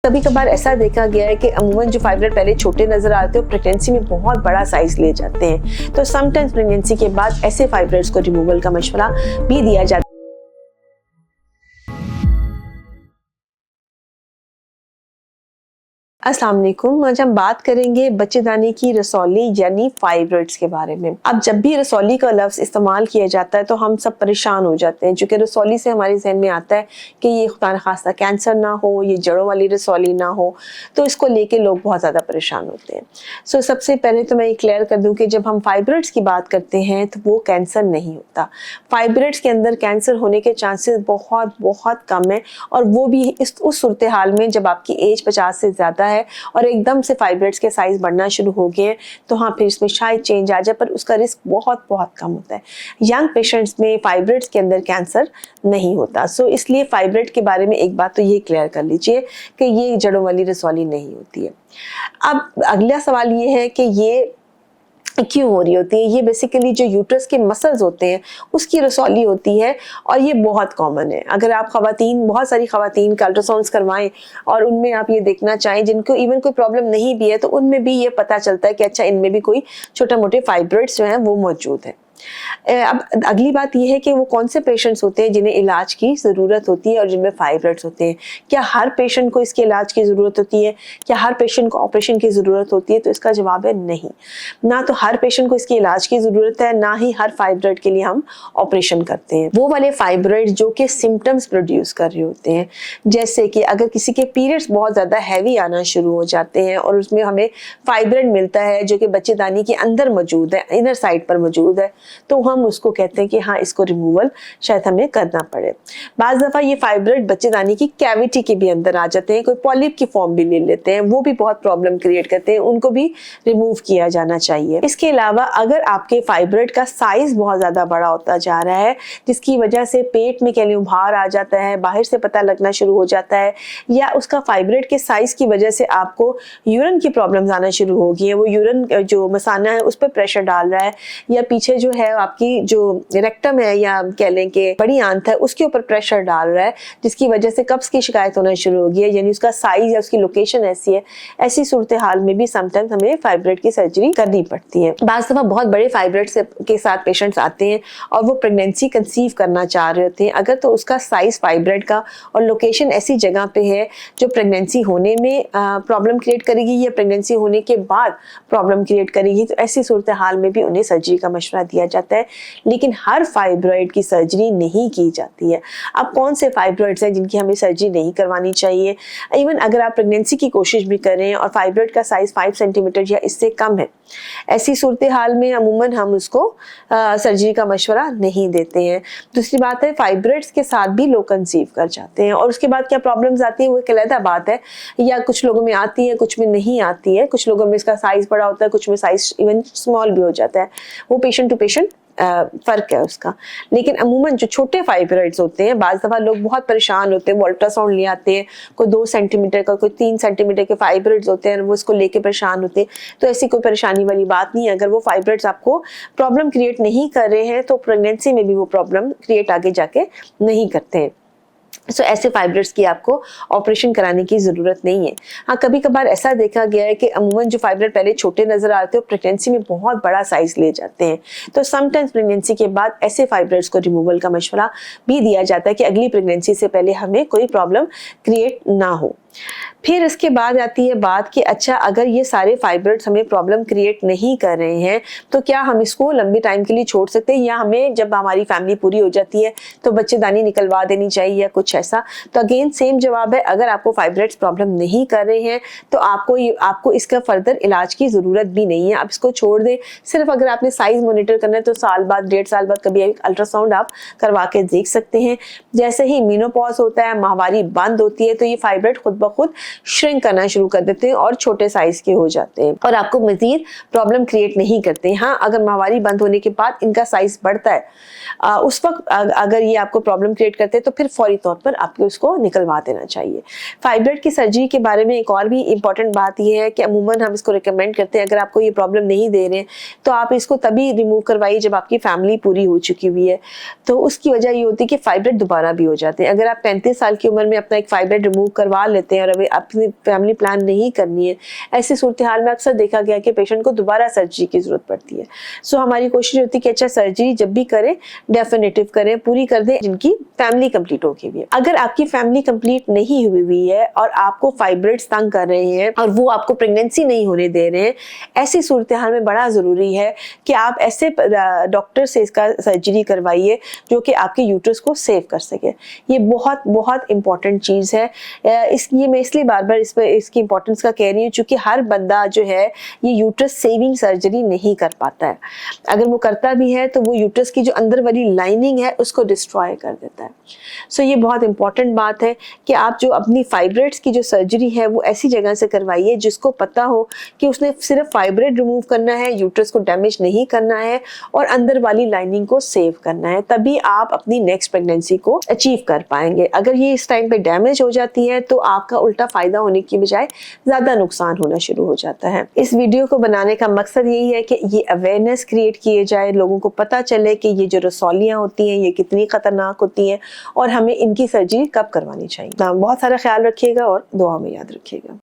कभी कभार ऐसा देखा गया है कि अमूमन जो फाइब्रॉइड पहले छोटे नजर आते हैं प्रेगनेंसी में बहुत बड़ा साइज ले जाते हैं। तो समटाइम्स प्रेगनेंसी के बाद ऐसे फाइब्रॉइड्स को रिमूवल का मशवरा भी दिया जाता है। अस्सलाम वालेकुम। आज हम बात करेंगे बच्चेदानी की रसौली यानी फाइब्रॉइड्स के बारे में। अब जब भी रसौली का लफ्ज इस्तेमाल किया जाता है तो हम सब परेशान हो जाते हैं, क्योंकि रसौली से हमारे जहन में आता है कि ये खुदा न खास्ता कैंसर ना हो, ये जड़ों वाली रसौली ना हो, तो इसको लेके लोग बहुत ज़्यादा परेशान होते हैं। सो सबसे पहले तो मैं ये क्लियर कर दूँ कि जब हम फाइब्रॉइड्स की बात करते हैं तो वो कैंसर नहीं होता। फाइब्रॉइड्स के अंदर कैंसर होने के चांसेस बहुत बहुत कम है, और वो भी उस सूरत हाल में जब आपकी एज 50 से ज़्यादा है और एकदम से फाइब्रॉइड्स के साइज बढ़ना शुरू हो गए हैं, तो हाँ फिर इसमें शायद चेंज आ जाए, पर उसका रिस्क बहुत बहुत कम होता है। यंग पेशेंट्स में फाइब्रॉइड्स के अंदर कैंसर नहीं होता। सो इसलिए फाइब्रॉइड के बारे में एक बात तो ये क्लियर कर लीजिए कि ये जड़ों वाली रसौली नहीं होती है। अब अगला सवाल ये है कि ये क्यों हो रही होती है। ये बेसिकली जो यूट्रस के मसल्स होते हैं उसकी रसौली होती है, और ये बहुत कॉमन है। अगर आप खवातीन, बहुत सारी खवातीन का अल्ट्रासाउंड्स करवाएं और उनमें आप ये देखना चाहें जिनको इवन कोई प्रॉब्लम नहीं भी है, तो उनमें भी ये पता चलता है कि अच्छा इनमें भी कोई छोटे मोटे फाइब्रॉइड्स जो हैं वो मौजूद हैं। अब अगली बात यह है कि वो कौन से पेशेंट्स होते हैं जिन्हें इलाज की ज़रूरत होती है और जिनमें फाइब्रॉइड्स होते हैं। क्या हर पेशेंट को इसके इलाज की ज़रूरत होती है? क्या हर पेशेंट को ऑपरेशन की ज़रूरत होती है? तो इसका जवाब है नहीं। ना तो हर पेशेंट को इसके इलाज की ज़रूरत है, ना ही हर फाइब्रॉइड के लिए हम ऑपरेशन करते हैं। वो वाले फाइब्रॉइड जो कि सिम्टम्स प्रोड्यूस कर रहे होते हैं, जैसे कि अगर किसी के पीरियड्स बहुत ज़्यादा हैवी आना शुरू हो जाते हैं और उसमें हमें फाइब्रॉइड मिलता है जो कि बच्चेदानी के अंदर मौजूद है, इनर साइड पर मौजूद है, तो हम उसको कहते हैं कि हाँ इसको रिमूवल शायद हमें करना पड़े। बाज़ दफ़ा ये फाइब्रॉइड बच्चेदानी की कैविटी के भी अंदर आ जाते हैं, कोई पॉलिप की फॉर्म भी ले लेते हैं, वो भी बहुत प्रॉब्लम क्रिएट करते हैं, उनको भी रिमूव किया जाना चाहिए। इसके अलावा अगर आपके फाइब्रॉइड का साइज बहुत ज़्यादा बड़ा होता जा रहा है, जिसकी वजह से पेट में कैल्शियम बाहर आ जाता है, बाहर से पता लगना शुरू हो जाता है, या उसका फाइब्रॉइड के साइज की वजह से आपको यूरिन की प्रॉब्लम्स आना शुरू हो गई है, वो यूरिन जो मसाना है उस पर प्रेशर डाल रहा है, या पीछे जो है आपकी जो रेक्टम है या कह लें कि बड़ी आंत है उसके ऊपर प्रेशर डाल रहा है, जिसकी वजह से कब्ज की शिकायत होना शुरू हो गई है, यानी उसका साइज या उसकी लोकेशन ऐसी है। ऐसी सूरत हाल में भी समटाइम्स हमें फाइब्रॉइड की सर्जरी करनी पड़ती है। बाज़ दफ़ा बहुत बड़े फाइब्रॉइड के साथ पेशेंट्स आते हैं और वो प्रेगनेंसी कंसीव करना चाह रहे होते हैं, अगर तो उसका साइज फाइब्रॉइड का और लोकेशन ऐसी जगह पे है जो प्रेगनेंसी होने में प्रॉब्लम क्रिएट करेगी या प्रेगनेंसी होने के बाद प्रॉब्लम क्रिएट करेगी, तो ऐसी सूरत हाल में भी उन्हें सर्जरी का मशवरा दिया जाता है। लेकिन हर फाइब्रॉइड की सर्जरी नहीं की जाती है। अब कौन से फाइब्रॉइड्स हैं जिनकी हमें सर्जरी नहीं करवानी चाहिए? इवन अगर आप प्रेगनेंसी की कोशिश भी करें और फाइब्रॉइड का साइज 5 सेंटीमीटर या इससे कम है, ऐसी सूरत हाल में अमूमन हम उसको सर्जरी का मशवरा नहीं देते हैं। दूसरी बात है, फाइब्रॉइड्स के साथ भी लोग कंसीव कर जाते हैं और उसके बाद क्या प्रॉब्लम्स आती है वो एक अलग बात है, या कुछ लोगों में आती है कुछ में नहीं आती है। कुछ लोगों में इसका साइज बड़ा होता है, कुछ में साइज इवन स्मॉल भी हो जाता है, वो पेशेंट टू पेशेंट फर्क है उसका। लेकिन अमूमन जो छोटे फाइब्रॉइड्स होते हैं, बाज़ दफ़ा लोग बहुत परेशान होते हैं, वो अल्ट्रासाउंड ले आते हैं, कोई 2 सेंटीमीटर का, कोई 3 सेंटीमीटर के फाइब्रॉइड्स होते हैं, वो उसको लेके परेशान होते हैं। तो ऐसी कोई परेशानी वाली बात नहीं है। अगर वो फाइब्रॉइड्स आपको प्रॉब्लम क्रिएट नहीं कर रहे हैं तो प्रेगनेंसी में भी वो प्रॉब्लम क्रिएट आगे जाके नहीं करते हैं। सो ऐसे फाइब्रॉइड्स की आपको ऑपरेशन कराने की ज़रूरत नहीं है। हाँ कभी कभार ऐसा देखा गया है कि अमूमन जो फाइब्रॉइड पहले छोटे नज़र आते हैं प्रेगनेंसी में बहुत बड़ा साइज ले जाते हैं, तो समटाइम्स प्रेगनेंसी के बाद ऐसे फाइब्रॉइड्स को रिमूवल का मशवरा भी दिया जाता है कि अगली प्रेगनेंसी से पहले हमें कोई प्रॉब्लम क्रिएट ना हो। फिर इसके बाद आती है बात कि अच्छा अगर ये सारे फाइब्रॉइड्स हमें प्रॉब्लम क्रिएट नहीं कर रहे हैं तो क्या हम इसको लंबे टाइम के लिए छोड़ सकते हैं, या हमें जब हमारी फैमिली पूरी हो जाती है तो बच्चेदानी निकलवा देनी चाहिए या कुछ ऐसा? तो अगेन सेम जवाब है, अगर आपको फाइब्रॉइड्स प्रॉब्लम नहीं कर रहे हैं तो आपको इसका फर्दर इलाज की ज़रूरत भी नहीं है, आप इसको छोड़ दें। सिर्फ अगर आपने साइज मॉनिटर करना है तो साल बाद, 1.5 साल बाद कभी एक अल्ट्रासाउंड आप करवा के देख सकते हैं। जैसे ही मेनोपॉज होता है, माहवारी बंद होती है, तो ये फाइब्रॉइड खुद ब खुद श्रिंक करना शुरू कर देते हैं और छोटे साइज के हो जाते हैं और आपको मजीद प्रॉब्लम क्रिएट नहीं करते हैं। हाँ अगर माहवारी बंद होने के बाद इनका साइज बढ़ता है, उस वक्त अगर ये आपको प्रॉब्लम क्रिएट करते हैं तो फिर फौरी तौर पर आपको इसको निकलवा देना चाहिए। फाइब्रॉइड की सर्जरी के बारे में एक और भी इंपॉर्टेंट बात यह है कि अमूमन हम इसको रिकमेंड करते हैं, अगर आपको ये प्रॉब्लम नहीं दे रहे हैं तो आप इसको तभी रिमूव करवाइए जब आपकी फैमिली पूरी हो चुकी हुई है। तो उसकी वजह ये होती है कि फाइब्रॉइड दोबारा भी हो जाते हैं। अगर आप 35 साल की उम्र में अपना एक फाइब्रॉइड रिमूव करवा लेते हैं और अभी अपनी फैमिली प्लान नहीं करनी है, ऐसी सूरत हाल में अक्सर देखा गया कि पेशेंट को दोबारा सर्जरी की जरूरत पड़ती है। सो हमारी कोशिश होती है कि अच्छा सर्जरी जब भी करें डेफिनेटिव करें, पूरी कर दें जिनकी फैमिली कंप्लीट होगी भी। अगर आपकी फैमिली कंप्लीट नहीं हुई है और आपको फाइब्रॉइड्स तंग कर रहे हैं और वो आपको प्रेगनेंसी नहीं होने दे रहे हैं, ऐसी सूरत हाल में बड़ा जरूरी है कि आप ऐसे डॉक्टर से इसका सर्जरी करवाइए जो कि आपके यूट्रस को सेव कर सके। ये बहुत बहुत इंपॉर्टेंट चीज है। ये मैं इसलिए बार बार इसकी इंपॉर्टेंस का कह रही हूँ क्योंकि हर बंदा जो है ये यूट्रस सेविंग सर्जरी नहीं कर पाता है। अगर वो करता भी है तो वो यूट्रस की जो अंदर वाली लाइनिंग है उसको डिस्ट्रॉय कर देता है। सो ये बहुत इंपॉर्टेंट बात है कि आप जो अपनी फाइब्रॉइड्स की जो सर्जरी है वो ऐसी जगह से करवाइए जिसको पता हो कि उसने सिर्फ फाइब्रॉइड रिमूव करना है, यूट्रस को डैमेज नहीं करना है और अंदर वाली लाइनिंग को सेव करना है, तभी आप अपनी नेक्स्ट प्रेगनेंसी को अचीव कर पाएंगे। अगर ये इस टाइम पे डैमेज हो जाती है तो आपका उल्टा फायदा होने की बजाय ज्यादा नुकसान होना शुरू हो जाता है। इस वीडियो को बनाने का मकसद यही है कि ये अवेयरनेस क्रिएट किए जाए, लोगों को पता चले कि ये जो रसौलियां होती हैं ये कितनी खतरनाक होती हैं और हमें इनकी सर्जरी कब करवानी चाहिए। बहुत सारा ख्याल रखिएगा और दुआ में याद रखिएगा।